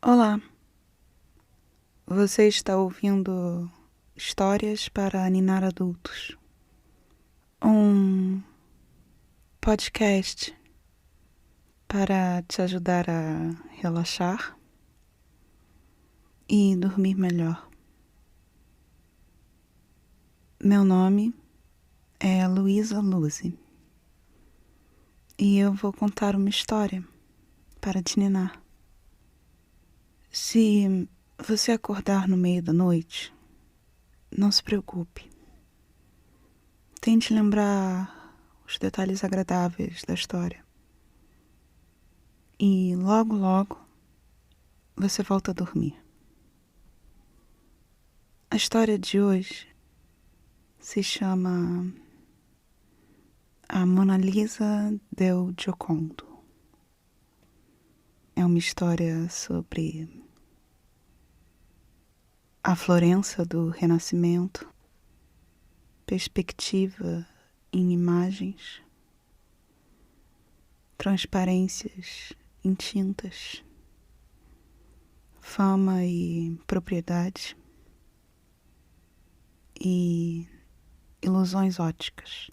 Olá, você está ouvindo Histórias para Ninar Adultos, um podcast para te ajudar a relaxar e dormir melhor. Meu nome é Luísa Luzi e eu vou contar uma história para te ninar. Se você acordar no meio da noite, não se preocupe. Tente lembrar os detalhes agradáveis da história. E logo, logo, você volta a dormir. A história de hoje se chama A Mona Lisa del Giocondo. É uma história sobre a Florença do Renascimento, perspectiva em imagens, transparências em tintas, fama e propriedade e ilusões óticas.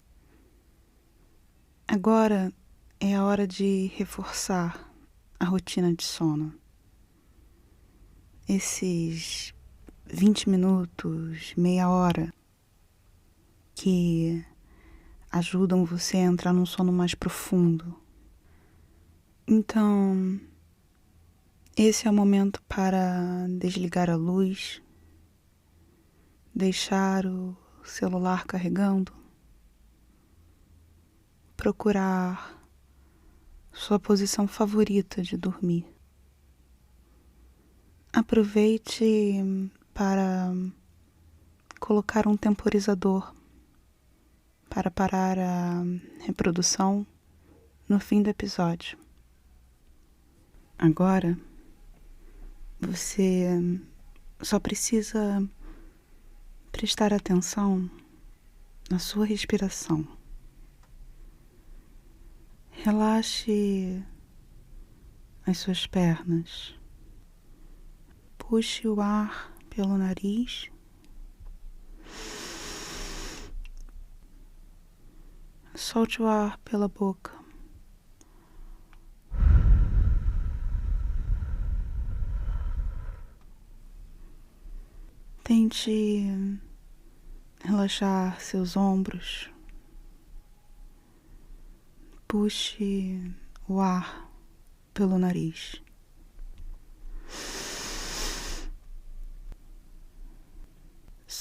Agora é a hora de reforçar a rotina de sono. Esses 20 minutos, meia hora, que ajudam você a entrar num sono mais profundo. Então, esse é o momento para desligar a luz, deixar o celular carregando, procurar sua posição favorita de dormir. Aproveite para colocar um temporizador para parar a reprodução no fim do episódio. Agora, você só precisa prestar atenção na sua respiração. Relaxe as suas pernas. Puxe o ar pelo nariz. Solte o ar pela boca. Tente relaxar seus ombros. Puxe o ar pelo nariz.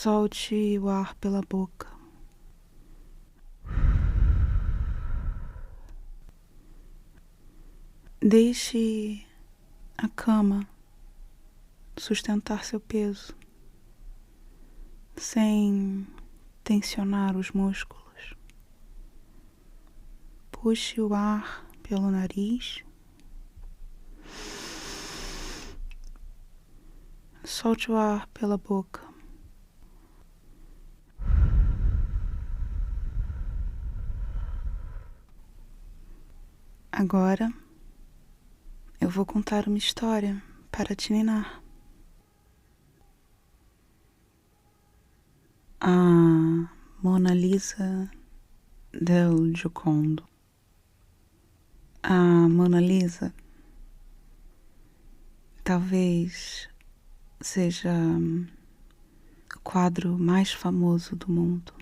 Solte o ar pela boca. Deixe a cama sustentar seu peso, sem tensionar os músculos. Puxe o ar pelo nariz. Solte o ar pela boca. Agora, eu vou contar uma história para te ninar. A Mona Lisa del Giocondo. A Mona Lisa talvez seja o quadro mais famoso do mundo.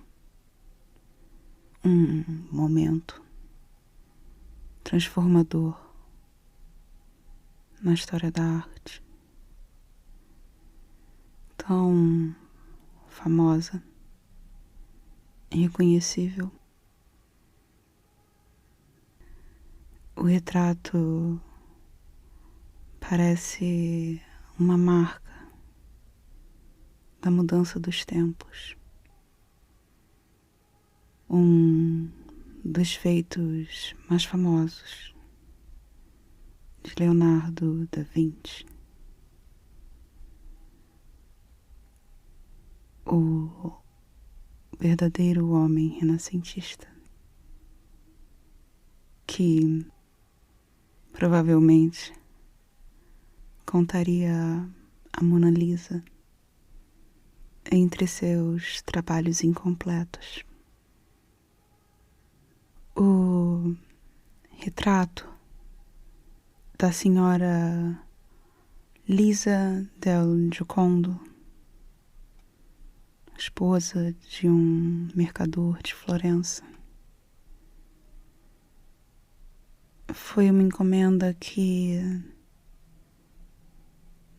Um momento transformador na história da arte. Tão famosa, irreconhecível. O retrato parece uma marca da mudança dos tempos. Um dos feitos mais famosos de Leonardo da Vinci. O verdadeiro homem renascentista, que provavelmente contaria a Mona Lisa entre seus trabalhos incompletos. O retrato da senhora Lisa del Giocondo, esposa de um mercador de Florença, foi uma encomenda que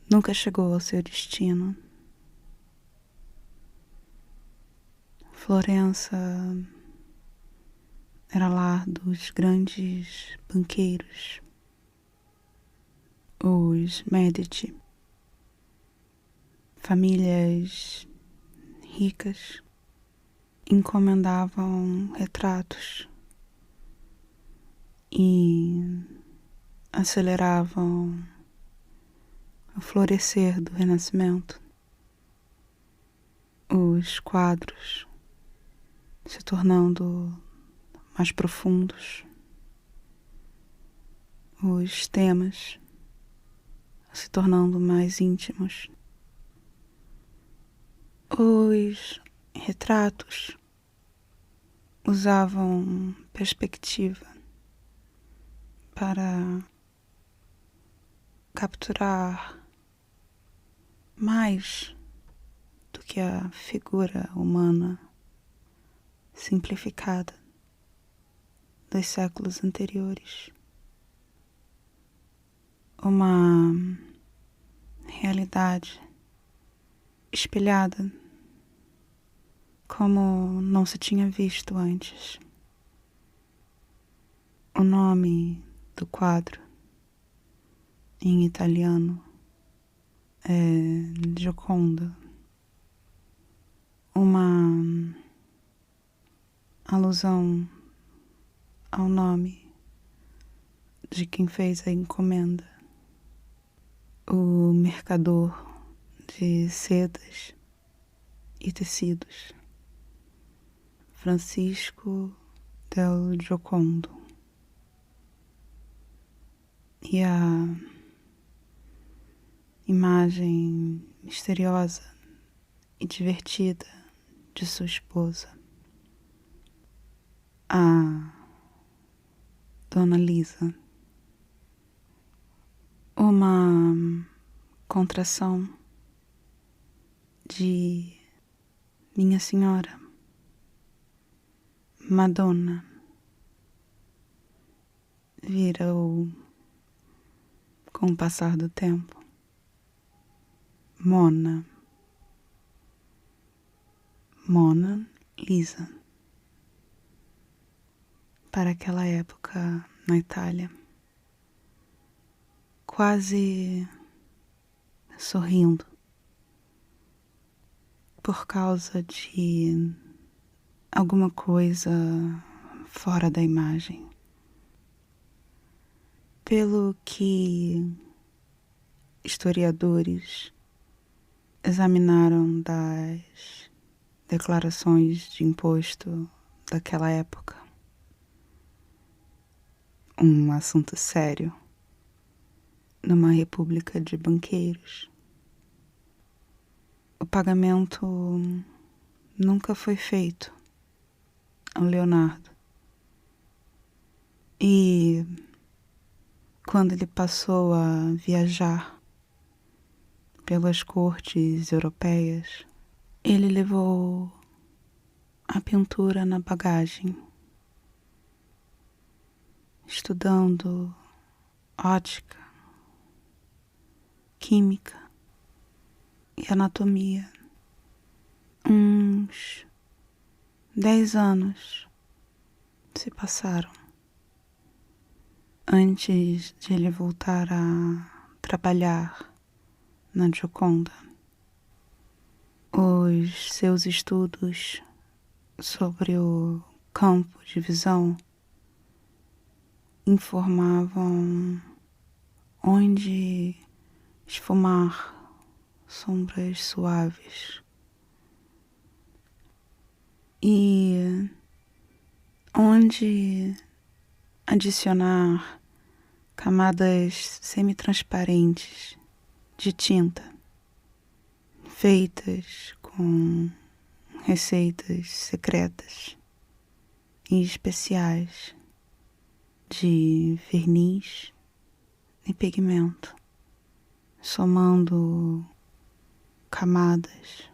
nunca chegou ao seu destino. Florença era lar dos grandes banqueiros, os Medici, famílias ricas encomendavam retratos e aceleravam o florescer do Renascimento. Os quadros se tornando mais profundos, os temas se tornando mais íntimos. Os retratos usavam perspectiva para capturar mais do que a figura humana simplificada dos séculos anteriores. Uma realidade espelhada como não se tinha visto antes. O nome do quadro em italiano é Gioconda, uma alusão ao nome de quem fez a encomenda, o mercador de sedas e tecidos, Francisco del Giocondo. E a imagem misteriosa e divertida de sua esposa, a Dona Lisa. Uma contração de Minha Senhora, Madonna, virou, com o passar do tempo, Mona Lisa, para aquela época na Itália, quase sorrindo por causa de alguma coisa fora da imagem. Pelo que historiadores examinaram das declarações de imposto daquela época, um assunto sério numa república de banqueiros, o pagamento nunca foi feito ao Leonardo. E quando ele passou a viajar pelas cortes europeias, ele levou a pintura na bagagem, estudando ótica, química e anatomia. Uns 10 anos se passaram antes de ele voltar a trabalhar na Gioconda. Os seus estudos sobre o campo de visão informavam onde esfumar sombras suaves e onde adicionar camadas semi-transparentes de tinta, feitas com receitas secretas e especiais de verniz e pigmento, somando camadas,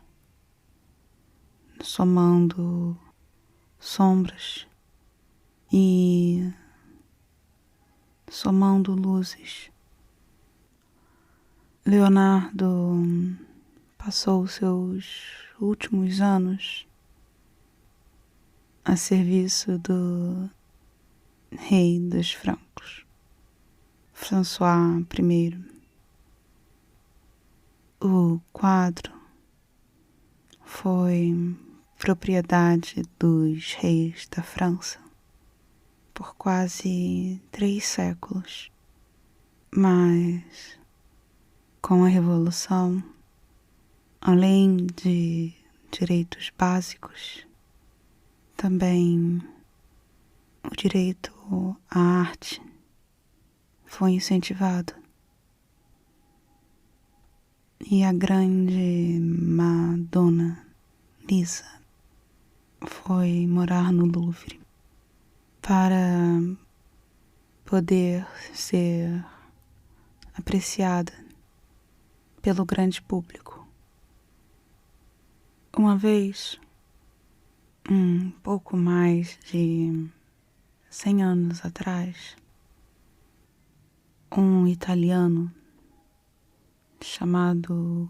somando sombras e somando luzes. Leonardo passou seus últimos anos a serviço do rei dos francos, François I. O quadro foi propriedade dos reis da França por quase 3 séculos, mas com a Revolução, além de direitos básicos, também o direito à arte foi incentivado. E a grande Madonna Lisa foi morar no Louvre para poder ser apreciada pelo grande público. Uma vez, um pouco mais de 100 anos atrás, um italiano chamado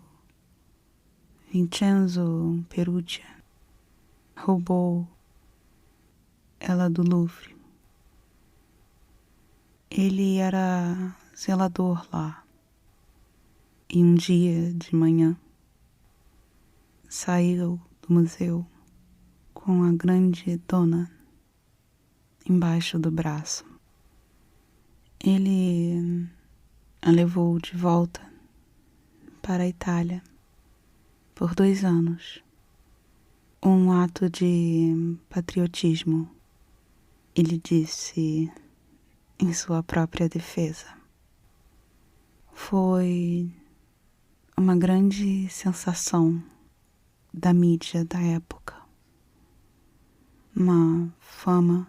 Vincenzo Perugia roubou ela do Louvre. Ele era zelador lá e um dia de manhã saiu do museu com a grande dona embaixo do braço. Ele a levou de volta para a Itália por 2 anos. Um ato de patriotismo, ele disse em sua própria defesa. Foi uma grande sensação da mídia da época. Uma fama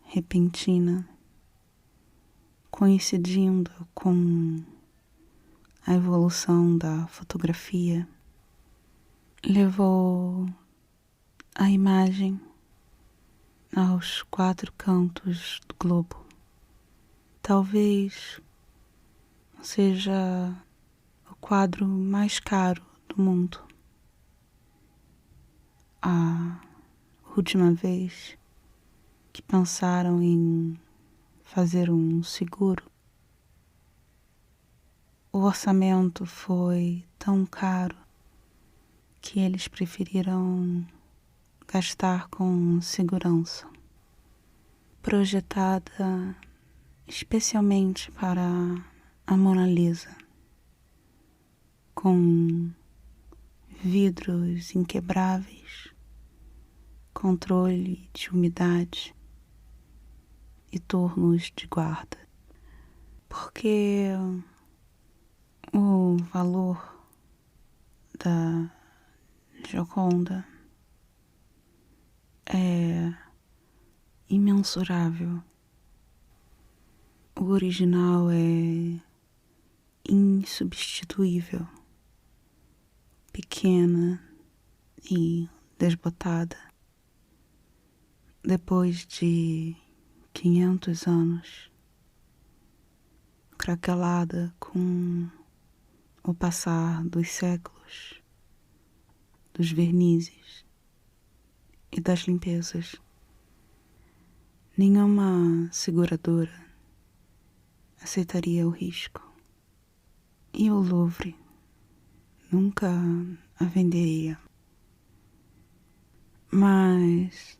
repentina, coincidindo com a evolução da fotografia, levou a imagem aos 4 cantos do globo. Talvez seja o quadro mais caro do mundo. A última vez que pensaram em fazer um seguro, o orçamento foi tão caro que eles preferiram gastar com segurança, projetada especialmente para a Mona Lisa, com vidros inquebráveis, controle de umidade e turnos de guarda, porque o valor da Gioconda é imensurável. O original é insubstituível, pequena e desbotada. Depois de 500 anos, craquelada com o passar dos séculos, dos vernizes e das limpezas. Nenhuma seguradora aceitaria o risco. E o Louvre nunca a venderia. Mas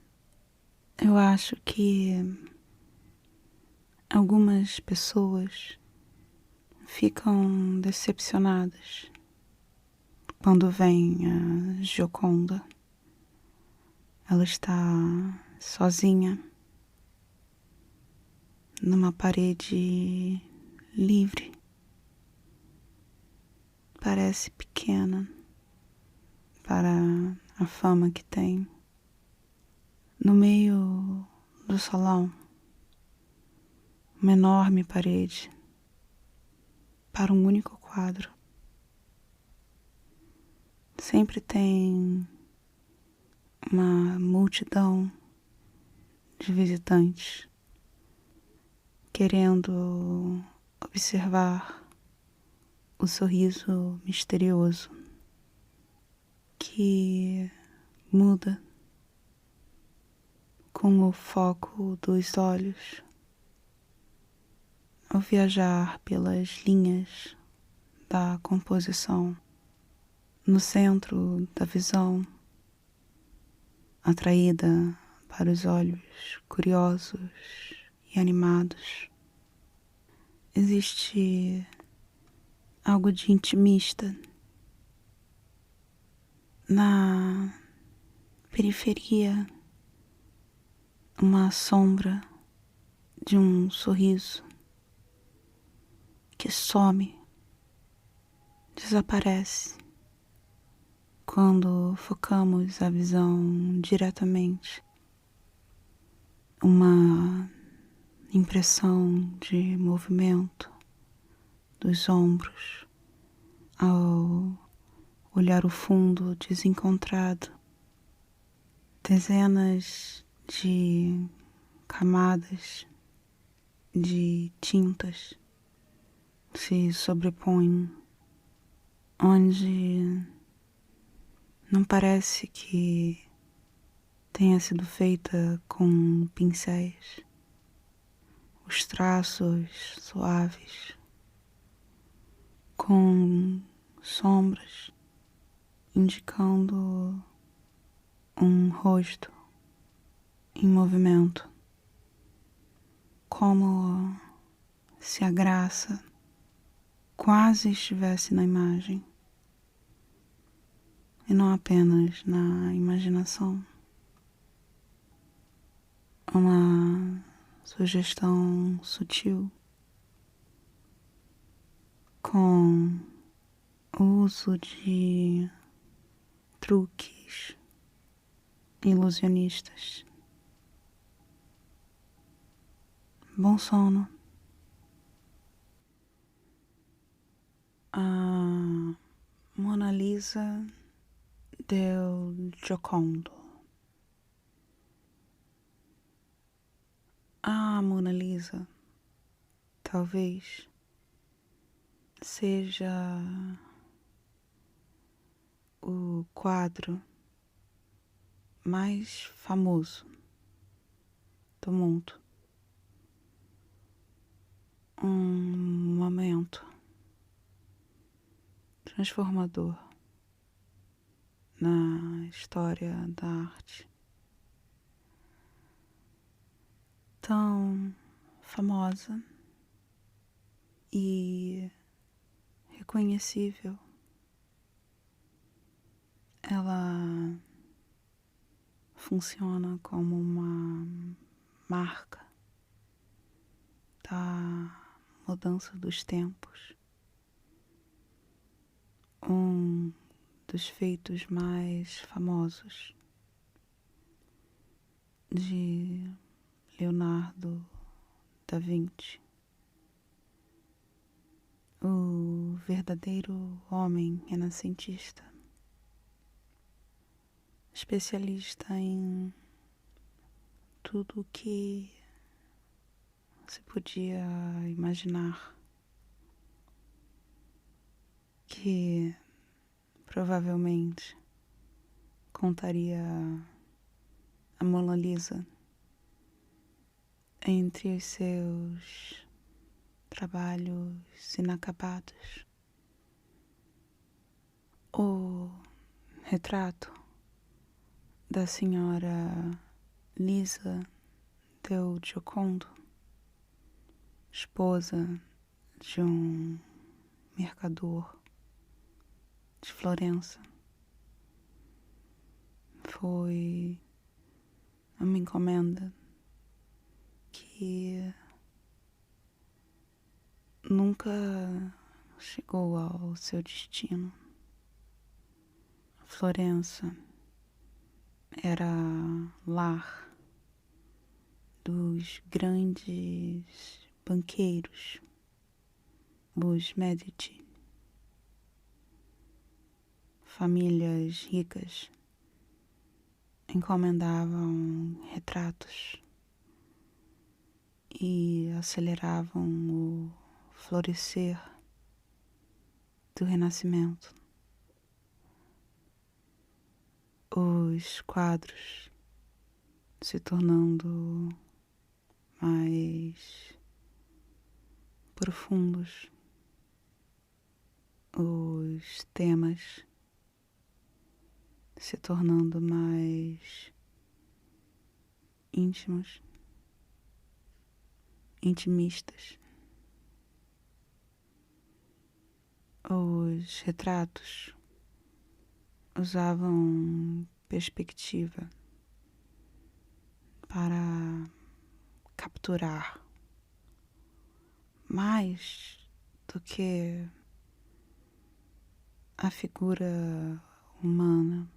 eu acho que algumas pessoas ficam decepcionadas quando vem a Gioconda. Ela está sozinha numa parede livre, parece pequena para a fama que tem. No meio do salão, uma enorme parede para um único quadro. Sempre tem uma multidão de visitantes querendo observar o sorriso misterioso que muda com o foco dos olhos ao viajar pelas linhas da composição no centro da visão, atraída para os olhos curiosos e animados. Existe algo de intimista na periferia, uma sombra de um sorriso que some, desaparece quando focamos a visão diretamente. Uma impressão de movimento dos ombros ao olhar o fundo desencontrado. Dezenas de camadas de tintas se sobrepõem, onde não parece que tenha sido feita com pincéis. Os traços suaves, com sombras, indicando um rosto em movimento, como se a graça quase estivesse na imagem e não apenas na imaginação. Uma sugestão sutil com o uso de truques ilusionistas. Bom sono. A Mona Lisa del Giocondo. A Mona Lisa talvez seja o quadro mais famoso do mundo. Um momento transformador na história da arte. Tão famosa e reconhecível. Ela funciona como uma marca da mudança dos tempos. Um dos feitos mais famosos de Leonardo da Vinci, o verdadeiro homem renascentista, especialista em tudo o que se podia imaginar, que provavelmente contaria a Mona Lisa entre os seus trabalhos inacabados. O retrato da senhora Lisa del Giocondo, esposa de um mercador de Florença, foi uma encomenda que nunca chegou ao seu destino. Florença era lar dos grandes banqueiros, os Medici, famílias ricas encomendavam retratos e aceleravam o florescer do Renascimento. Os quadros se tornando mais profundos, os temas se tornando mais íntimos, intimistas. Os retratos usavam perspectiva para capturar mais do que a figura humana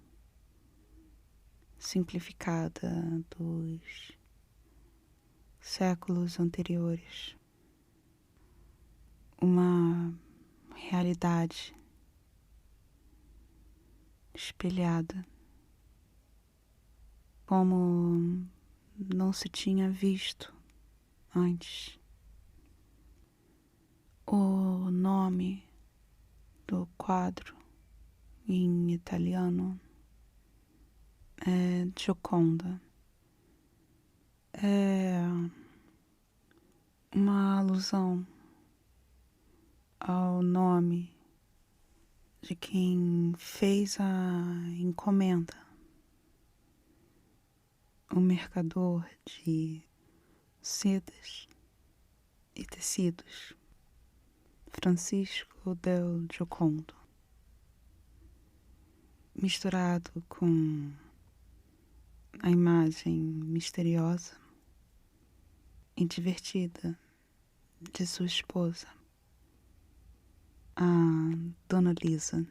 simplificada dos séculos anteriores. Uma realidade espelhada como não se tinha visto antes. O nome do quadro em italiano é Gioconda. É uma alusão ao nome de quem fez a encomenda, o mercador de sedas e tecidos, Francisco del Giocondo, misturado com a imagem misteriosa e divertida de sua esposa, a Dona Lisa.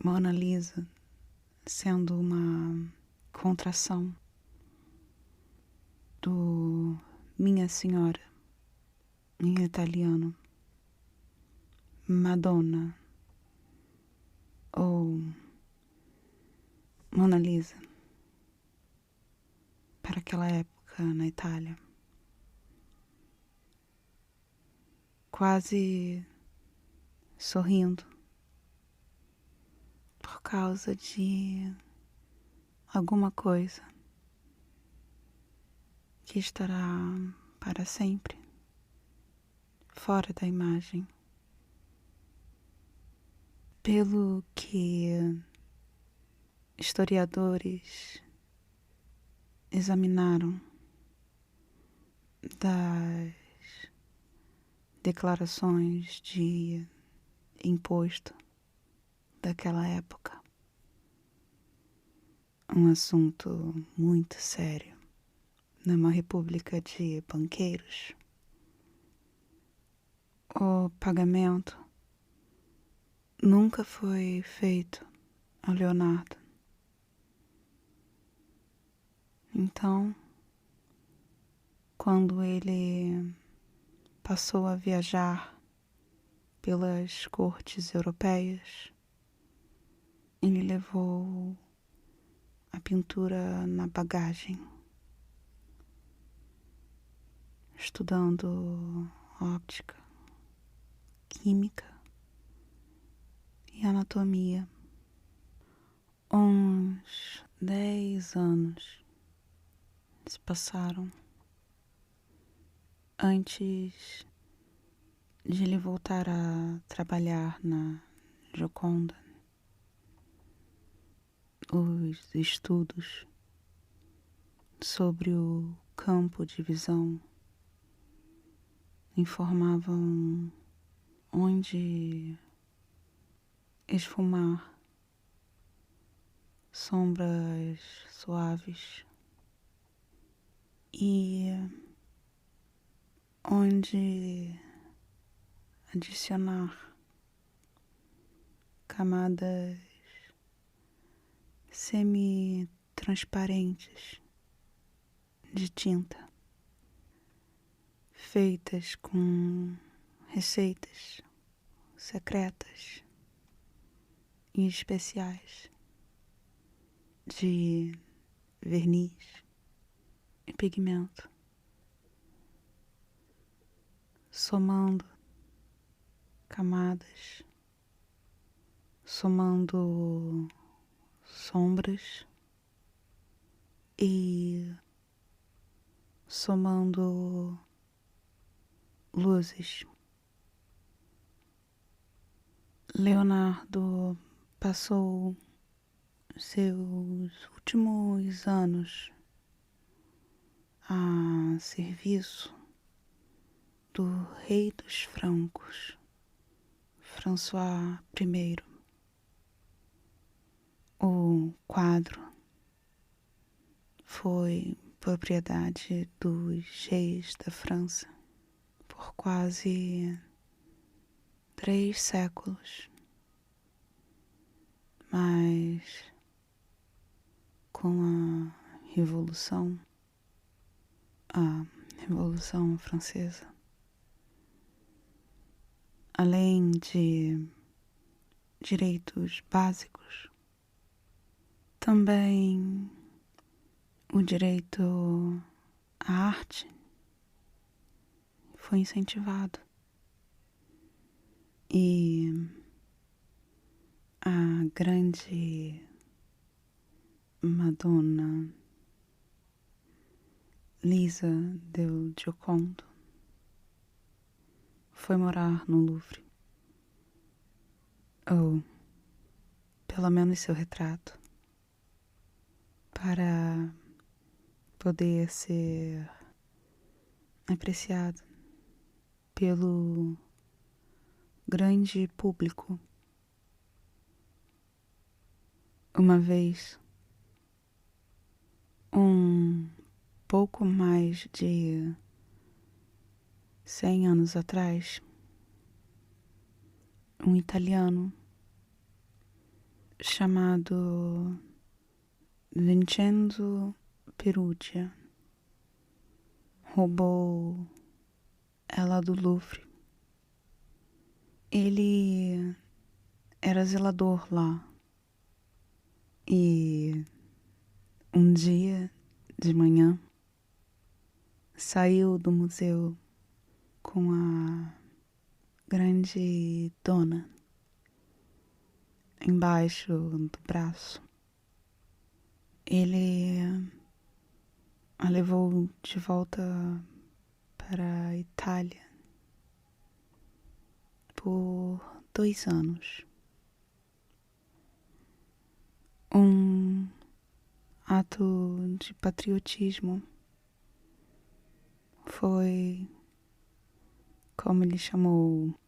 Mona Lisa sendo uma contração do Minha Senhora em italiano, Madonna ou Mona Lisa para aquela época na Itália. Quase sorrindo por causa de alguma coisa que estará para sempre fora da imagem. Pelo que historiadores examinaram das declarações de imposto daquela época, um assunto muito sério numa república de banqueiros. O pagamento nunca foi feito ao Leonardo. Então, quando ele passou a viajar pelas cortes europeias, ele levou a pintura na bagagem, estudando óptica, química e anatomia. Uns 10 anos se passaram antes de ele voltar a trabalhar na Gioconda. Os estudos sobre o campo de visão informavam onde esfumar sombras suaves e onde adicionar camadas semi-transparentes de tinta, feitas com receitas secretas e especiais de verniz e pigmento, somando camadas, somando sombras e somando luzes. Leonardo passou seus últimos anos a serviço do rei dos francos, François I. O quadro foi propriedade dos reis da França por quase 3 séculos, mas com a Revolução Francesa, além de direitos básicos, também o direito à arte foi incentivado. E a grande Madonna Lisa del Giocondo foi morar no Louvre, ou pelo menos seu retrato, para poder ser apreciado pelo grande público. Uma vez, pouco mais de 100 anos atrás, um italiano chamado Vincenzo Perugia roubou ela do Louvre. Ele era zelador lá e um dia de manhã saiu do museu com a grande dona embaixo do braço. Ele a levou de volta para a Itália por 2 anos. Um ato de patriotismo foi, como ele chamou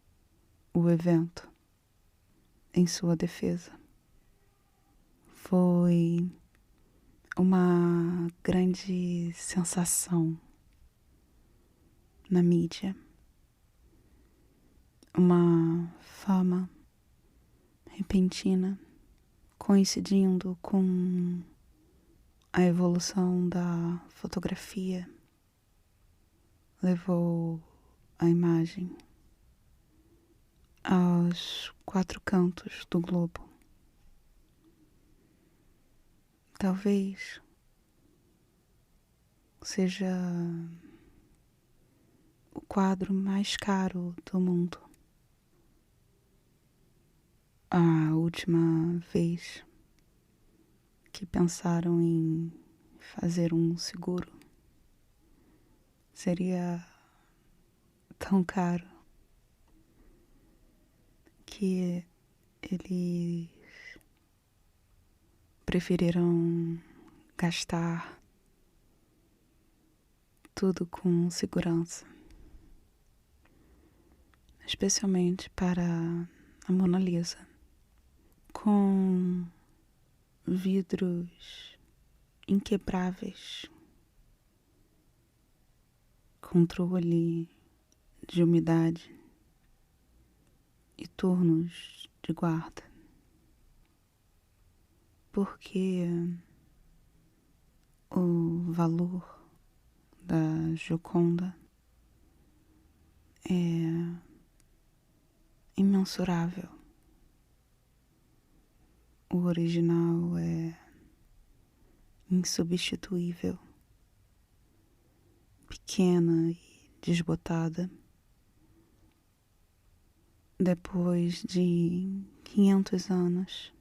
o evento, em sua defesa. Foi uma grande sensação na mídia, uma fama repentina coincidindo com a evolução da fotografia, levou a imagem aos 4 cantos do globo. Talvez seja o quadro mais caro do mundo. A última vez que pensaram em fazer um seguro seria tão caro que eles preferiram gastar tudo com segurança, especialmente para a Mona Lisa, com vidros inquebráveis, controle de umidade e turnos de guarda, porque o valor da Gioconda é imensurável. O original é insubstituível, pequena e desbotada. Depois de 500 anos,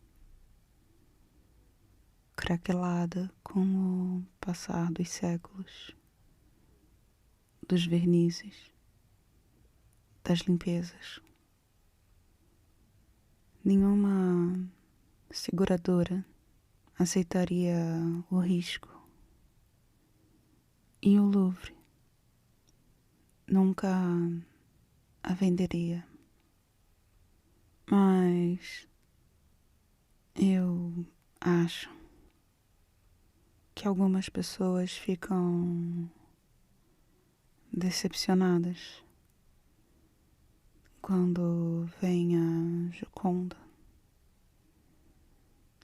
craquelada com o passar dos séculos, dos vernizes, das limpezas. Nenhuma seguradora aceitaria o risco. E o Louvre nunca a venderia. Mas eu acho que algumas pessoas ficam decepcionadas quando vem a Gioconda.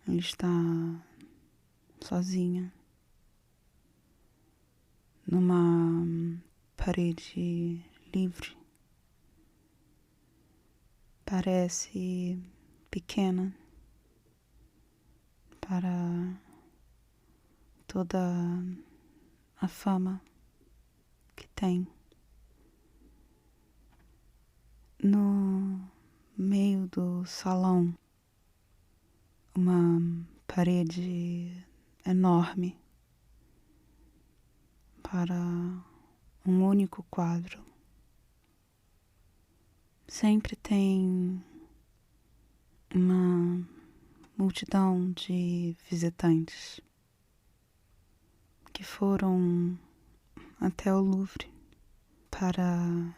Ela está sozinha numa parede livre. Parece pequena para toda a fama que tem. No meio do salão, uma parede enorme para um único quadro. Sempre tem uma multidão de visitantes que foram até o Louvre para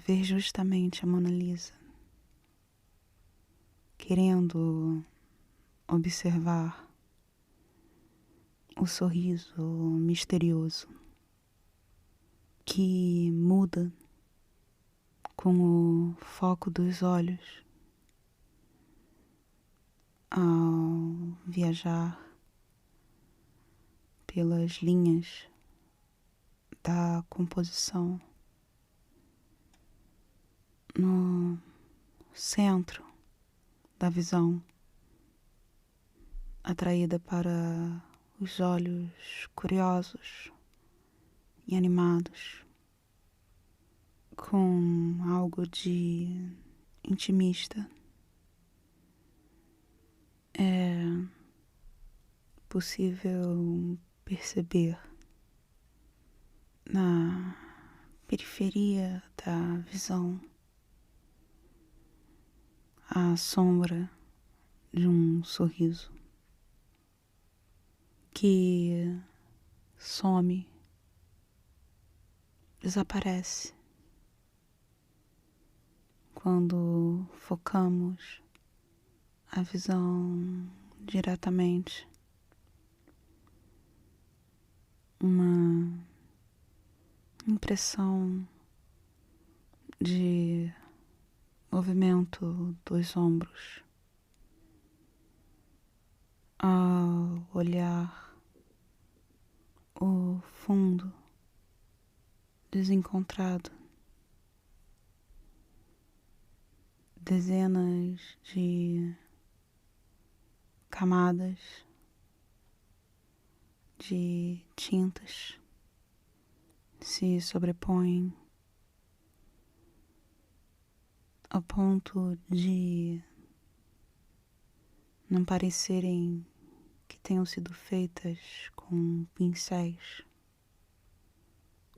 ver justamente a Mona Lisa, querendo observar o sorriso misterioso que muda com o foco dos olhos ao viajar pelas linhas da composição. No centro da visão, atraída para os olhos curiosos e animados, com algo de intimista. É possível perceber na periferia da visão a sombra de um sorriso que some, desaparece quando focamos a visão diretamente. Uma impressão de movimento dos ombros ao olhar o fundo desencontrado. Dezenas de camadas de tintas se sobrepõem ao ponto de não parecerem que tenham sido feitas com pincéis.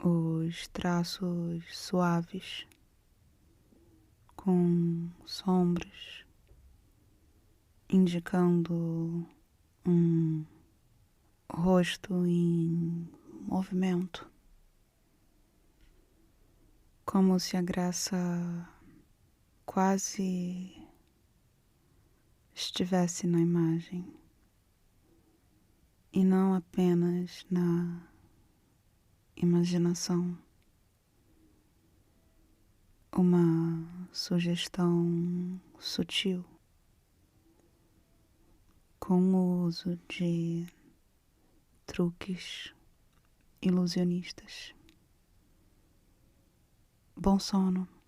Os traços suaves com sombras indicando um rosto em movimento, como se a graça quase estivesse na imagem e não apenas na imaginação. Uma sugestão sutil, com o uso de truques ilusionistas. Bom sono.